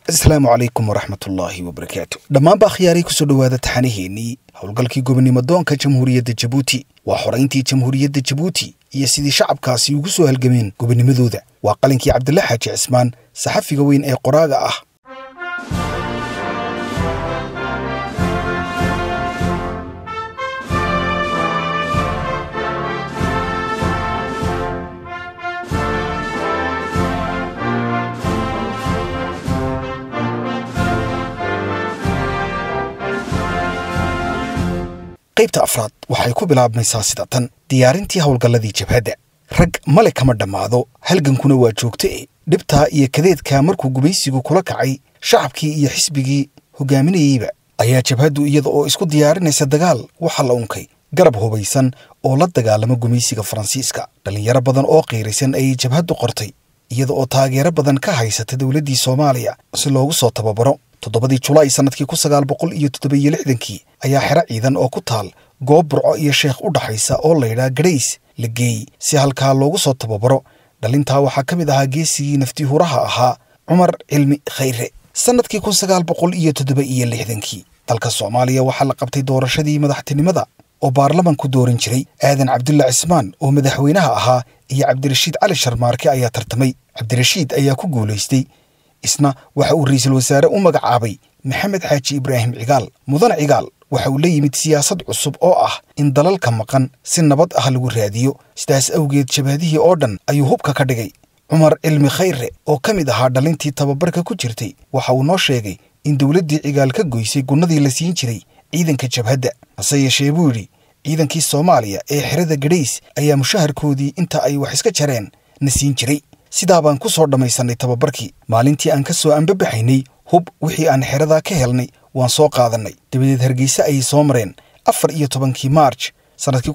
السلام عليكم ورحمة الله وبركاته. دمان باخياري كسو دوادا تحانيهيني howlgalkii gobonimo-doonka jamhuuriyadda Jabuuti waa xoreyntii jamhuuriyadda Jabuuti iyo sidii shacabkaasi ugu soo halgameen gobonimadooda waa qalinkii Cabdullaahi Xaaji Cismaan saxafiga weyn ee qoraaga ah qaybta afraad waxay ku bilaabmaysaa sida tan diyaarintii howlgalladii jabhadda rag male kama dhamaado halgankuna waa joogtay dhibta iyo kadeedka markuu gumaysigu kula kacay shacabkii iyo xisbigii hogaaminayayba ayaa jabhaddu iyada oo isku diyaarinaysa dagaal waxa la unkay garab hubaysan oo la dagaalama gumaysiga Faransiiska dhalinyaro badan oo qiiraysan ay jabhaddu qortay iyada oo taageero badan ka haysata dawladdii Soomaaliya si loogu soo tababaro 7 July sanadkii 1967 ayaa xira ciidan oo ku taal goob Burco iyo Sheekh u dhaxaysa oo la yiraahdo Grace la geeyay si halka loogu soo tababaro dhalinta waxa kamid ahaa geesigii naftii huraha ahaa Umar Cilmi Khayre sanadkii 1967 dalka Soomaaliya waxa la qabtay doorashadii madaxtinimada oo baarlamaanku dooran jiray Aadan Cabdullaahi Cismaan oo madaxweynaha ahaa iyo Cabdirashiid Cali Sharmaarke ayaa tartamay Cabdirashiid ayaa ku guuleystay isna waxa uu ra'iisul wasaare u magacaabay Maxamed Xaaji Ibraahim Cigaal mudan Cigaal waxa uu la yimid siyaasad cusub oo ah in dalalka maqan si nabad ah lagu raadiyo sidaas awgeed jabhadihii oo dhan ayuu hubka ka dhigay Umar Cilmi Khayre oo kamid ahaa dhalintii tababarka ku jirtay waxa uu noo sheegay in dawladdii Cigaal ka goysay gunnadii la siin jiray ciidanka jabhadda hase yeeshee buu yidhi ciidankii Soomaaliya ee xirada Grace ayaa mushaharkoodii inta ay wax iska jareen na siin jiray sidaa baan ku soo dhamaysanay tababarkii maalintii aan ka soo anbabaxaynay hub wixii aan xirada ka helnay waan soo qaadanay dabadeed Hargeysa ay soo mareen 14 March sanadkii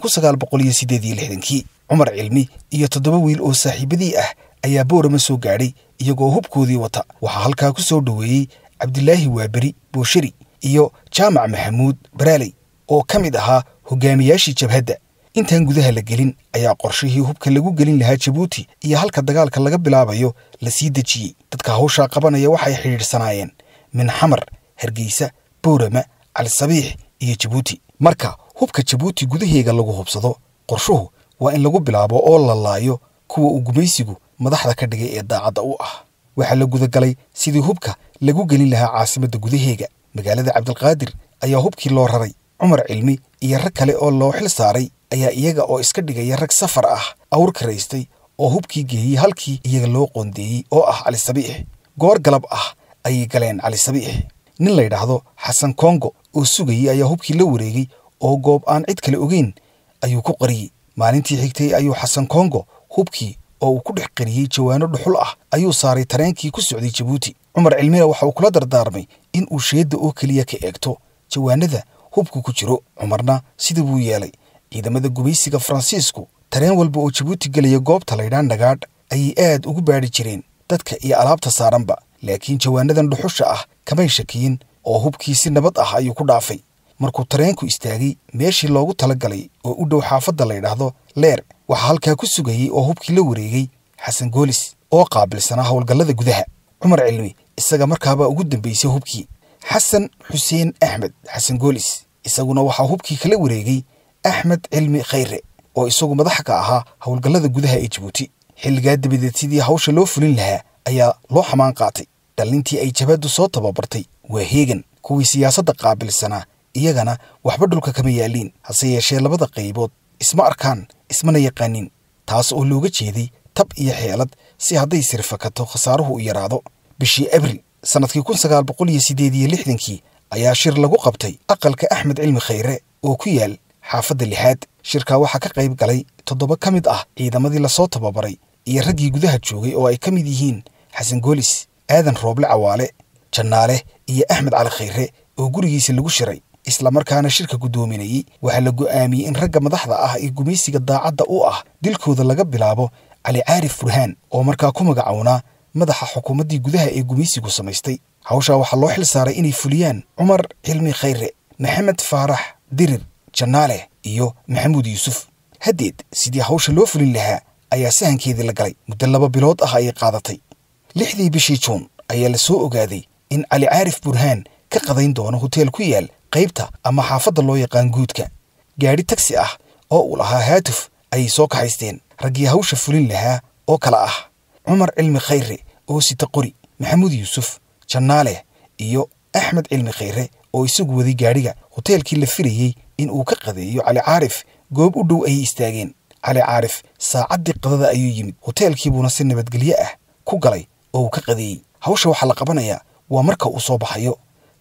1968 Umar Cilmi iyo 7 wiil oo saaxiibadii ah ayaa Boorama soo gaadhay iyagoo hubkoodii wata waxa halka ku soo dhaweeyay Cabdillaahi Waaberi Booshari iyo Jaamac Maxamuud Baraaley oo kamid ahaa hogaamiyaashii jabhadda intaan gudaha la gelin ayaa qorshihii hubka lagu gelin lahaa Jabuuti iyo halka dagaalka laga bilaabayo la sii dajiyay dadka hawsha qabanaya waxay xiriirsanaayeen min Xamar Hargeysa Boorama Al-Sabiix iyo Jabuuti marka hubka Jabuuti gudaheega lagu hubsado qorshuhu waa in lagu bilaabo oo la laayo kuwa uu gumaysigu madaxda ka dhigay ee daacadda u ah waxa la guda galay sidii hubka lagu gelin lahaa caasimadda gudaheega magaalada Cabdilqaadir ayaa hubkii loo raray Umar Cilmi iyo rag kale oo loo xil saaray ayaa iyaga oo iska dhigaya rag safar ah awr kareystay oo hubkii geeyay halkii iyaga loo qoondeeyay oo ah Ali Sabiix goor galab ah ay galeen Ali Sabiix nin la yiraahdo Xasan Kongo oo sugayay ayaa hubkii la wareegay oo goob aan cid kale ogeyn ayuu ku qariyay maalintii xigtay ayuu Xasan Kongo hubkii oo uu ku dhex qariyay jawaano dhuxul ah ayuu saaray tareenkii ku socday Jabuuti Umar Cilmi waxa uu kula dardaarmay in uu sheeda oo kaliya ka eegto jawaanada hubku ku jiro Umarna sidii buu yeelay ciidamada gumaysiga Faransiisku tareen walba oo Jabuuti galaya goobta la yiraahdo Nagaadh ay aad ugu baari jireen dadka iyo alaabta saaranba laakiin jawaanadan dhuxusha ah kamay shakiyin oo hubkii si nabad ah ayuu ku dhaafay markuu tareenku istaagay meeshii loogu talagalay oo u dhow xaafadda la yiraahdo Leer waxa halka ku sugayay oo hubkii la wareegay Xasan Goolis oo qaabilsanaa howlgallada gudaha Umar Cilmi isaga markaaba ugu dambeysay hubkii Xasan Xuseen Axmed Xasan Goolis isaguna waxa hubkii kala wareegay Axmed Cilmi Khayre oo isagu madax ka ahaa howlgallada gudaha ee Jabuuti xilliga dabadeed sidii hawsha loo fulin lahaa ayaa loo xamaan qaatay dhalintii ay jabhaddu soo tababartay waa heegan kuwii siyaasadda qaabilsanaa iyagana waxba dhulka kama yaaliin hase yeeshee labada qaybood isma arkaan ismana yaqaanin taas oo looga jeeday tab iyo xeelad si hadday sirfakato khasaaruhu u yaraado bishii Abriil sanadkii 1968 ayaa shir lagu qabtay aqalka Axmed Cilmi Khayre oo ku yaal xaafadda lixaad shirka waxa ka qayb galay 7 kamid ah ciidamadii la soo tababaray iyo raggii gudaha joogay oo ay kamid yihiin Xasan Goolis Aadan Rooble Cawaale Jannaale iyo Axmed Cali Khayre oo gurigiisa lagu shiray isla markaana shirka gudoominayay waxa la go'aamiyay in ragga madaxda ah ee gumaysiga daacadda u ah dilkooda laga bilaabo Ali Caarif Furhaan oo markaa ku magacawnaa madaxa xukuumaddii gudaha ee gumaysigu samaystay hawsha waxa loo xil saaray inay fuliyaan Umar Cilmi Khayre Maxamed Faarax Dirir Jannaale iyo Maxamuud Yuusuf hadeed sidii hawsha loo fulin lahaa ayaa sahankeedii la galay muddo 2 bilood ah ay qaadatay 6 bishii Juun ayaa la soo ogaaday in cali caarif burhaan ka qadayn doono hoteel ku yaal qaybta ama xaafadda loo yaqaan guudka. gaadhi tagsi ah oo uu lahaa haatuf ayay soo kaxaysteen raggii hawsha fulin lahaa oo kala ah cumar cilmi khayre oo sita qori, maxamuud yuusuf jannaale iyo axmed cilmi khayre oo isagu waday gaadhiga. hoteelkii la filayey in uu ka qadeeyo cali caarif goob u dhow ayay istaageen. cali caarif saacaddii qadada ayuu yimid, hoteelkiibuuna si nabadgelyo ah ku galay oo uu ka qadeeyey. hawsha waxaa la qabanayaa waa marka uu soo baxayo.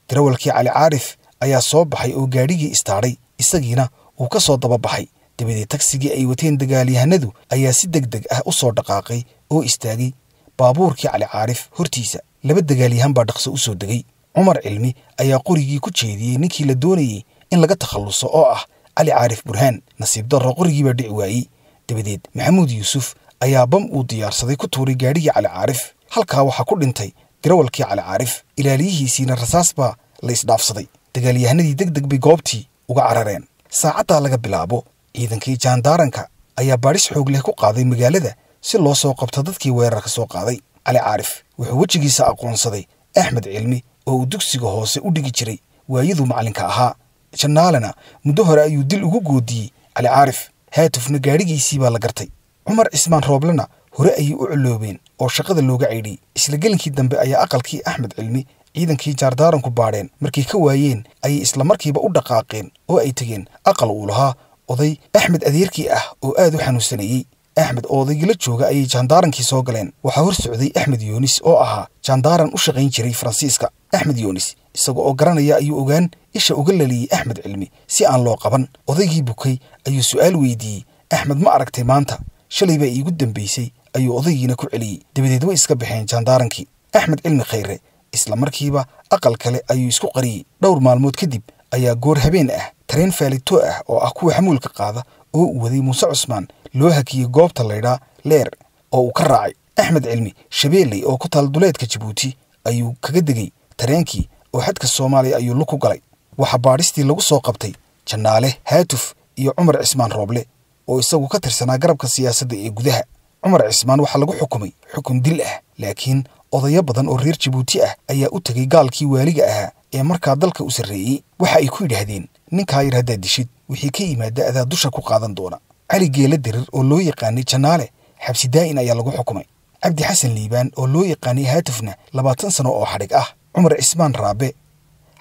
darawalkii cali caarif ayaa soo baxay oo gaadhigii istaadhay, isagiina uu ka soo daba baxay. dabadeed tagsigii ay wateen dagaalyahanadu ayaa si degdeg ah u soo dhaqaaqay oo istaagay baabuurkii cali caarif hortiisa. 2 dagaalyahan baa dhaqso u soo degay. cumar cilmi ayaa qorigii ku jeediyey ninkii la doonayey in laga takhalluso oo ah cali caarif burhaan. nasiib darro qorigii baa dhici waayey. dabadeed maxamuud yuusuf ayaa bam uu diyaarsaday ku tuuray gaadhigii cali caarif. halkaa waxaa ku dhintay darawalkii cali caarif, ilaaliyihiisiina rasaas baa la isdhaafsaday. dagaalyahanadii degdeg bay goobtii uga carareen. saacaddaa laga bilaabo ciidankii jaandaaranka ayaa baadhis xoog leh ku qaaday magaalada si loo soo qabto dadkii weerarka soo qaaday. cali caarif wuxuu wejigiisa aqoonsaday axmed cilmi oo uu dugsiga hoose u dhigi jiray waayaduu macallinka ahaa. jannaalena muddo hore ayuu dil ugu goodiyey cali caarif. haatufna gaadhigiisii baa la gartay. cumar cismaan rooblena hore ayay u coloobeen oo shaqada looga caydhiyey. isla gelinkii dambe ayaa aqalkii axmed cilmi ciidankii jaardaaranku baadheen. markay ka waayeen ayay isla markiiba u dhaqaaqeen oo ay tegeen aqal uu lahaa oday axmed adeerkii ah oo aad u xanuunsanayey. axmed oo odaygii la jooga ayay jaandaarankii soo galeen. waxaa hor socday axmed yoonis oo ahaa jaandaaran u shaqayn jiray faransiiska. axmed yoonis isaga oo garanaya ayuu ogaan isha uga laliyey axmed cilmi si aan loo qaban. odaygii bukay ayuu su'aal weydiiyey, axmed ma aragtay maanta? shalay baa iigu dambaysay ayuu odaygiina ku celiyey. dabadeed way iska baxeen jaandaarankii. axmed cilmi khayre isla markiiba aqal kale ayuu isku qariyey. dhowr maalmood kadib ayaa goor habeen ah tareen faalito ah oo ah kuwa xamuulka qaada oo uu waday muuse cusmaan loo hakiyey goobta laydhaa leer oo uu ka raacay. axmed cilmi shabeelley oo ku taal duleedka jabuuti ayuu kaga degay tareenkii oo xadka soomaaliya ayuu lug ku galay. waxaa baadhistii lagu soo qabtay jannaale, haatuf iyo cumar cismaan rooble oo isagu ka tirsanaa garabka siyaasadda ee gudaha. cumar cismaan waxaa lagu xukumay xukun dil ah, laakiin odayo badan oo reer jabuuti ah ayaa u tegey gaalkii waaliga ahaa ee markaa dalka u sarreeyey. waxa ay ku yidhaahdeen ninkaa yar haddaad dishid wixii ka yimaada adaa dusha ku qaadan doona. cali geela dirir oo loo yaqaanay jannaale xabsi daa'in ayaa lagu xukumay. cabdi xasan liibaan oo loo yaqaanay haatufna 20 sano oo xadhig ah. cumar cismaan raabe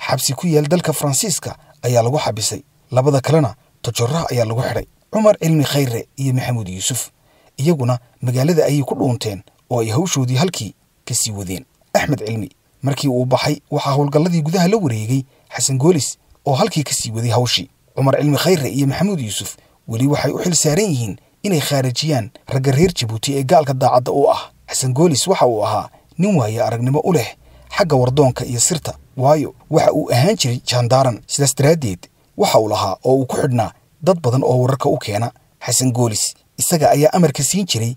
xabsi ku yaal dalka faransiiska ayaa lagu xabisay. 2 kalena tojorra ayaa lagu xidhay. cumar cilmi khayre iyo maxamuud yuusuf iyaguna magaalada ayay ku dhuunteen oo ay hawshoodii halkii ka sii wadeen. axmed cilmi markii uu baxay waxaa howlgalladii gudaha la wareegay xasan goolis oo halkii ka sii waday hawshii. cumar cilmi khayre iyo maxamuud yuusuf weli waxay u xil saaran yihiin inay khaarijiyaan ragga reer jabuuti ee gaalka daacadda u ah. xasan goolis waxa uu ahaa nin waaye aragnimo u leh xagga wardoonka iyo sirta, waayo waxa uu ahaan jiray jaandaaran. sidaas daraaddeed waxa uu lahaa oo uu ku xidhnaa dad badan oo wararka u keena. xasan goolis isaga ayaa amarka siin jiray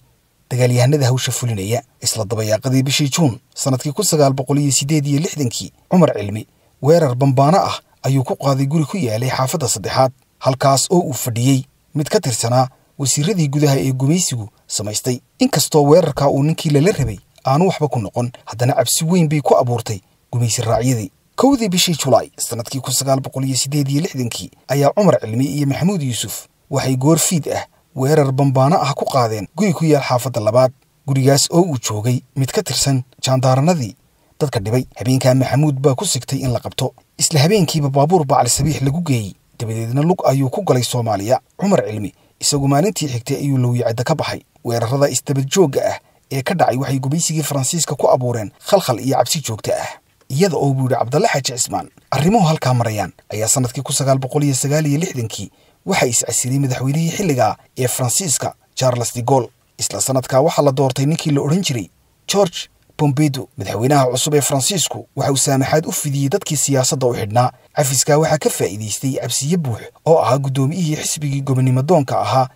dagaalyahanada hawsha fulinaya. isla dabayaaqadii bishii juun sanadkii 1968 cumar cilmi weerar bambaano ah ayuu ku qaaday guri ku yaalay xaafadda 3aad, halkaas oo uu fadhiyey mid ka tirsanaa wasiiradii gudaha ee gumaysigu samaystay. inkastoo weerarkaa uu ninkii lala rabay aanu waxba ku noqon, haddana cabsi weyn bay ku abuurtay gumaysi raacyadii. 1 bishii Julaay sanadkii 1968 ayaa cumar cilmi iyo maxamuud yuusuf waxay goor fiid ah weerar bambaano ah ku qaadeen guri ku yaal xaafadda 2aad. gurigaas oo uu joogay mid ka tirsan jaandaaranadii dadka dhibay. habeenkaa maxamuud baa ku sigtay in la qabto. isla habeenkiiba baabuur bacli sabiix lagu geeyey, dabadeedna lug ayuu ku galay Soomaaliya. cumar cilmi isagu maalintii xigtay ayuu Lowyacada ka baxay. weerarada isdabad joogga ah ee ka dhacay waxay gumaysigii Faransiiska ku abuureen khalkhal iyo cabsi joogto ah. iyada oo buu yidhi Cabdalle Xaaji Cismaan arrimuhu halkaa marayaan ayaa sanadkii 1969 waxaa is-casiray madaxweynihii xilligaa ee Faransiiska Charles de Gaulle. isla sanadkaa waxaa la doortay ninkii la odhan jiray George Pompidou. madaxweynaha cusub ee Faransiisku waxa uu saamaxaad u fidiyey dadkii siyaasadda u xidhnaa. cafiskaa waxaa ka faa'iidaystay cabsiye buux oo ahaa guddoomiyihii xisbigii gobonnimadoonka ahaa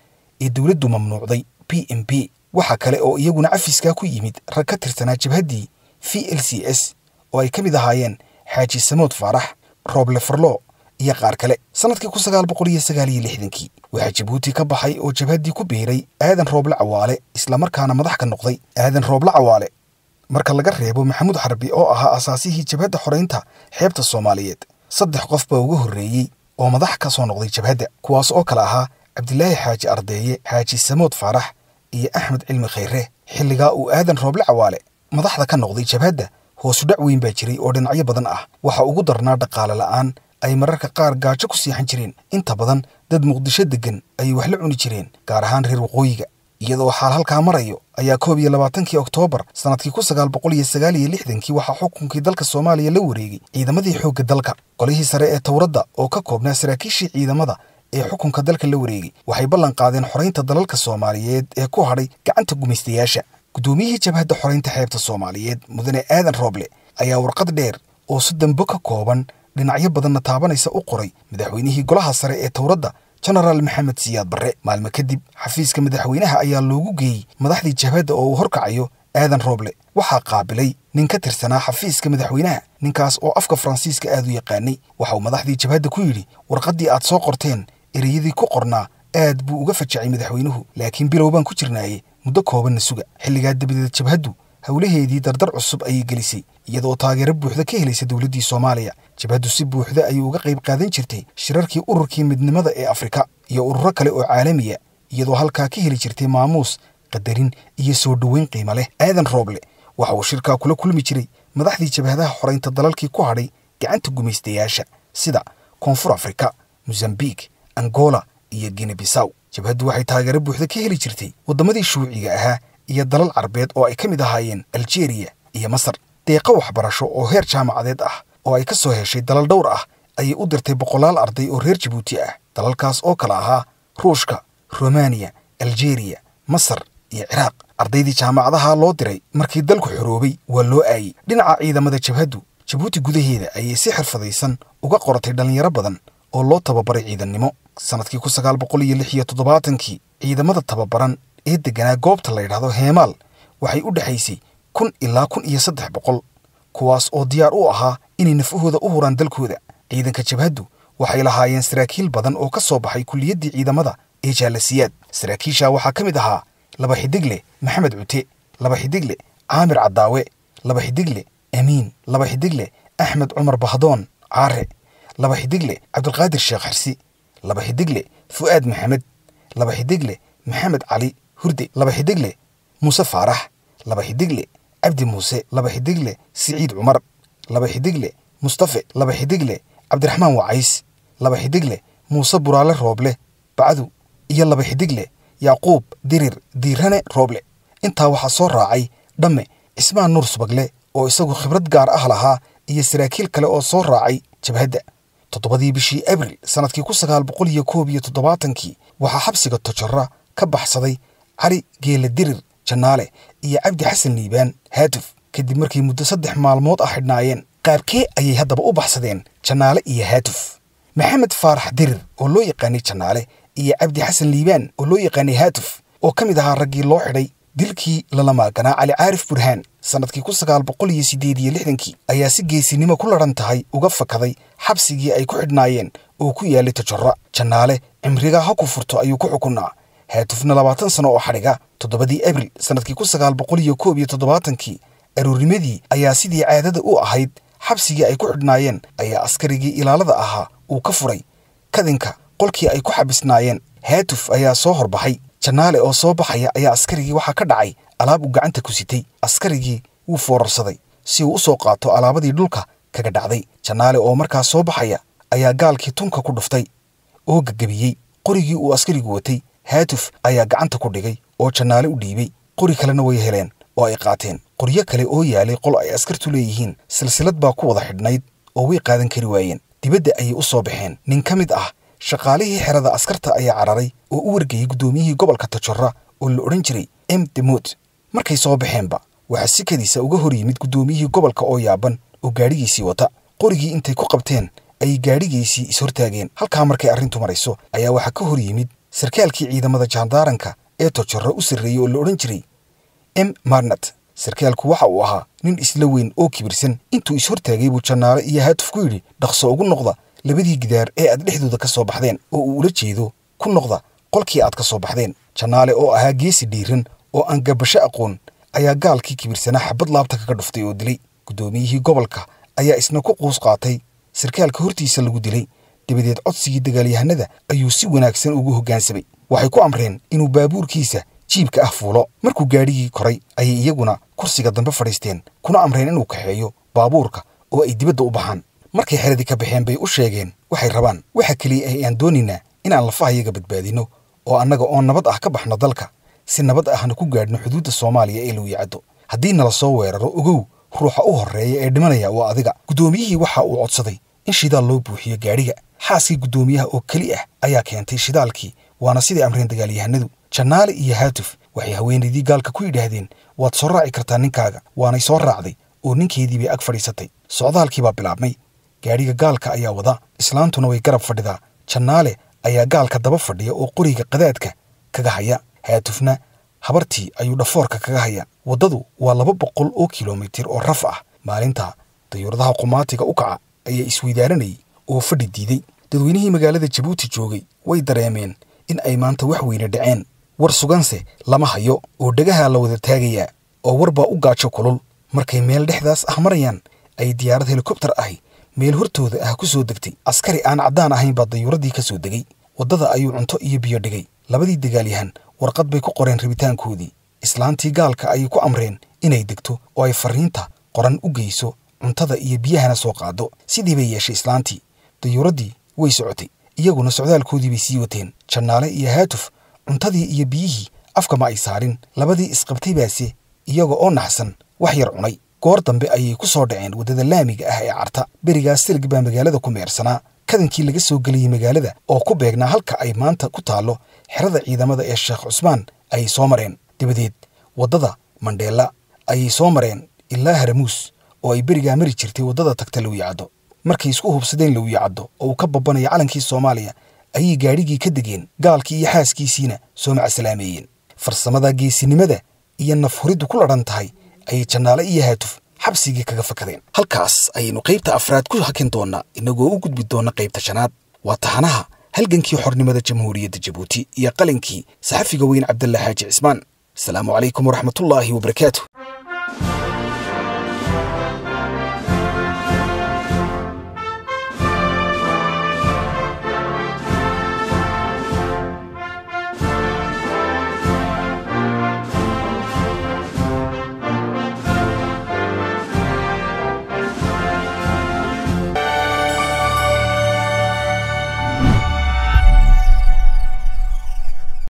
ee dowladdu mamnuucday PMP. waxa kale oo iyaguna cafiskaa ku yimid rag ka tirsanaa jabhaddii VLCS oo ay ka mid ahaayeen xaaji Samood Faarax, Rooble Farloo iyo qaar kale. sanadkii 1969 waxaa Jabuuti ka baxay oo jabhaddii ku biiray aadan Rooble Cawaale, isla markaana madax ka noqday. aadan Rooble Cawaale marka laga reebo maxamuud xarbi oo ahaa asaasihii jabhadda xoreynta xeebta Soomaaliyeed 3 qof baa ugu horreeyay oo madax ka soo noqday jabhadda kuwaas oo kala ahaa Cabdilaahi Xaaji Ardeeye Xaaji Samood Faarax iyo Axmed Cilmi Khayre xilliga uu Aadan Rooble Cawaale madaxda ka noqday jabhadda hoos u dhac weyn baa jiray oo dhinacyo badan ah waxa ugu darnaa dhaqaale la'aan ay mararka qaar gaajo ku siixan jireen inta badan dad Muqdisho degan ay wax la cuni jireen gaar ahaan reer waqooyiga iyadoo xaal halka marayo ayaa 22 Oktoobar sanadkii 1969 waxa xukunkii dalka Soomaaliya la wareegay ciidamadii xoogga dalka qolihii sare ee Tawradda oo ka koobnaa saraakiishii ciidamada ee xukunka dalka la wareegay waxay ballan qaadeen xoreynta dalalka Soomaaliyeed ee ku hadhay gacanta gumaystayaasha gudoomiyihii jabhadda xoreynta xeebta Soomaaliyeed mudane Aadan Rooble ayaa warqad dheer oo siddan ka kooban dhinacyo badan taabanaysa u qoray madaxweynihii golaha sare ee Tawradda General Maxamed Siyaad Barre maalmo kadib xafiiska madaxweynaha ayaa loogu geeyay madaxdii jabhadda oo horkacayo Aadan Rooble waxaa qaabilay nin ka tirsanaa xafiiska madaxweynaha ninkaas oo afka Faransiiska aad u yaqaanay waxa uu madaxdii jabhadda ku yiri warqadii aad soo qorteen ereyadii ku qornaa aad buu uga fajacay madaxweynuhu laakiin bilowban ku jirnaayay muddo kooban suga xilliga dibadda jabhaddu hawlaheedii dardar cusub ay gelisay iyadoo taageero buuxda ka helaysa dawladdii Soomaaliya jabhaddu si buuxda ay uga qayb qaadan jirtay shirarkii ururkii midnimada ee Afrika iyo ururo kale oo caalami ah iyadoo halka ka heli jirtay maamuus qadarin iyo soo dhaweyn qiimo leh Aadan Rooble waxa uu shirka kula kulmi jiray madaxdii jabhadaha xoreynta dalalkii ku hadhay gacanta gumaystayaasha sida Koonfur Afrika Mozambique Angola iyo Guinea-Bissau jabhaddu waxay taageero buuxda ka heli jirtay wadamadii shuuciga ahaa iyo dalal Carbeed oo ay ka mid ahaayeen Algeria iyo Masar deeqa waxbarasho oo heer jaamacadeed ah oo ay ka soo heshay dalal dhowr ah ayay u dirtay boqolaal arday oo reer Djibouti ah dalalkaas oo kala ahaa Ruushka Romania Algeria Masar iyo Ciraaq ardaydii jaamacadaha loo diray markii dalku xoroobay waa loo aayay dhinaca ciidamada jabhaddu Djibouti gudaheeda ayay si xirfadaysan uga qoratay dhalinyaro badan oo loo tababaray ciidanimo sanadkii 1976 ciidamada tababaran ee deganaa goobta la yiraahdo Heemaal waxay u dhaxaysay 1000 ilaa 1300 kuwaas oo diyaar u ahaa inay nafahooda u huraan dalkooda ciidanka jabhaddu waxay lahaayeen saraakiil badan oo ka soo baxay kulliyadii ciidamada ee Jaalasiyaad saraakiisha waxaa ka mid ahaa laba xidigle Maxamed Cute laba xidigle Aamir Cadaawe laba xidigle Amiin laba xidigle Axmed Cumar Bahdoon Caare laba xidigle Cabdulqaadir Sheekh Xirsi laba xidigle Fuaad Maxamed laba xidigle Maxamed Cali Hurde laba xidigle Muuse Faarax laba xidigle Cabdi Muuse laba xidigle Siciid Cumar laba xidigle Mustafa laba xidigle Cabdiraxmaan Wacays laba xidigle Muuse Buraale Rooble Bacdu iyo laba xidigle Yaquub Dirir Diirane Rooble intaa waxa soo raacay dhamme Ismaan Nuur Subagle oo isagu khibrad gaar ah lahaa iyo saraakiil kale oo soo raacay jabhadda 7 bishii Abriil sanadkii 1971 waxa xabsiga Tojora ka baxsaday Cali Geele Dirir Janaale iyo Cabdi Xasan Liibaan Haatuf kadib markii muddo 3 maalmood ah xidhnaayeen qaabkee ayay haddaba u baxsadeen Janaale iyo Haatuf Maxamed Faarax Dirir oo loo yaqaanay Janaale iyo Cabdi Xasan Liibaan oo loo yaqaanay Haatuf oo kamid ahaa raggii loo xidhay dilkii lala maaganaa Cali Caarif Burhaan sanadkii 1968 ayaa si geesinimo ku laran tahay uga fakaday xabsigii ay ku xidhnaayeen oo ku yaalay Tojora Janaale cimriga ha ku furto ayuu ku xukunaa Haatufna 20 sano oo xariga 7 Abriil sanadkii 1971 aroorimadii ayaa sidii caadada u ahayd xabsigii ay ku xidhnaayeen ayaa askarigii ilaalada ahaa uu ka furay kadinka qolkii ay ku xabisnaayeen Haatuf ayaa soo horbaxay Janaale oo soo baxaya ayaa askarigii waxa ka dhacay alaab uu gacanta ku sitay askarigii wuu foorarsaday si uu u soo qaato alaabadii dhulka kaga dhacday Janaale oo markaas soo baxaya ayaa gaalkii tunka ku dhuftay oo gagabiyay qorigii uu askarigu watay Haatuf ayaa gacanta ku dhigay oo Janaale u dhiibay qori kalena way heleen oo ay qaateen qoryo kale oo yaalay qol ay askartu leeyihiin silsilad baa ku wada xidhnayd oo way qaadan kari waayeen dibadda ayay u soo baxeen nin kamid ah shaqaalihii xerada askarta ayaa cararay oo u wargeeyay gudoomiyihii gobolka Tojora oo la oran jiray Demut markay soo baxeenba waxa si kadiisa uga hor yimid gudoomiyihii gobolka oo yaaban oo gaarigiisii wata qorigii intay ku qabteen ay gaarigiisii is hortaageen halka markay arrintu marayso ayaa waxa ka hor yimid sarkaalkii ciidamada jaandaaranka ee Tojora u sareeyay oo la oran jiray Marnat sarkaalku waxa uu ahaa nin isla weyn oo kibirsan intuu is hortaagay buu Janaale iyo Haatuf ku yiri dhaqso ugu noqda labadii gidaar ee aad dhexdooda ka soo baxdeen oo uu ula jeedo ku noqda qolkii aad ka soo baxdeen Janaale oo ahaa geesi dhiiran oo aan gabasho aqoon ayaa gaalkii kibirsanaa xabad laabta kaga dhuftay oo dilay. Guddoomiyihii gobolka ayaa isna ku quus qaatay sarkaalka hortiisa lagu dilay. dabadeed codsigii dagaalyahanada ayuu si wanaagsan ugu hoggaansamay. waxay ku amreen inuu baabuurkiisa jiibka ah fuulo. markuu gaadhigii koray ayay iyaguna kursiga dambe fadhiisteen kuna amreen inuu kaxeeyo baabuurka oo ay dibadda u baxaan. markay xeradii ka baxeen bay u sheegeen waxay rabaan. waxa keliya ay aan doonaynaa inaan lafahayaga badbaadino oo annaga oo nabad ah ka baxno dalka si nabad ahna ku gaadhno xuduudda Soomaaliya ee Luuyacado. haddii nala soo weeraro ogow ruuxa u horreeya ee dhimanaya waa adiga. guddoomiyihii waxa uu codsaday in shidaal loo buuxiyo gaadhiga. xaaskii guddoomiyaha oo keli ah ayaa keentay shidaalkii, waana sidii amreen dagaalyahanadu. Janaale iyo Haatuf waxay haweenaydii gaalka ku yidhaahdeen waad soo raaci kartaa ninkaaga. waanay soo raacday oo ninkeedii bay ag fadhiisatay. socdaalkii baa bilaabmay. gaadhiga gaalka ayaa wada, islaantuna way garab fadhidaa. Janaale ayaa gaalka daba fadhiya oo qoriga qadaadka kaga haya. Haatufna habartii ayuu dhafoorka kaga haya. waddadu waa 200 oo kiiloomitir oo raf ah. maalinta dayuuradaha qumaatiga u kaca ayaa isweydaaranayay oo fadhi diiday. dadweynihii magaalada Jabuuti joogay way dareemeen in ay maanta wax weyne dhaceen. war suganse lama hayo oo dhagaha la wada taagayaa oo warbaa u gaajo kulul. markay meel dhexdaas ah marayaan ay diyaarad helikobtar ahi meel hortooda ah ku soo degtay. askari aan caddaan ahayn baa dayuuradii ka soo degay. waddada ayuu cunto iyo biyo dhigay. labadii dagaalyahan warqad bay ku qoreen rabitaankoodii. islaantii gaalka ayay ku amreen inay degto oo ay fariinta qoran u geyso, cuntada iyo biyahana soo qaado. sidii bay yeeshay islaantii. dayuuradii way socotay, iyaguna socdaalkoodii bay sii wateen. Janaale iyo Haatuf cuntadii iyo biyihii afka ma ay saarin. labadii isqabtay baase iyaga oo naxsan wax yar cunay. goor dambe ayay ku soo dhaceen waddada laamiga ah ee Carta. berigaas silig baa magaalada ku meersanaa. kadankii laga soo geliyey magaalada oo ku beegnaa halka ay maanta ku taalo xerada ciidamada ee Sheekh Cusmaan ayay soo mareen. dabadeed waddada Mandheela ayay soo mareen ilaa Haramuus oo ay berigaa mari jirtay waddada tagta Luuyacado. markay isku hubsadeen Luuyacado oo ka babanaya calankii Soomaaliya ayay gaadhigii ka degeen. gaalkii iyo xaaskiisiina soo macasalaameeyeen. farsamada geesinimada iyo nafhuriddu ku ladhan tahay ayay Janaale iyo Haatuf xabsigii kaga fakadeen. halkaas ayaynu qaybta afraad ku hakin doonaa inagoo u gudbi doona qaybta shanaad. waa taxanaha halgankii xornimada Jamhuuriyadda Jabuuti iyo qalinkii saxafiga weyn Cabdullaahi Xaaji Cismaan. السلام عليكم ورحمة الله وبركاته.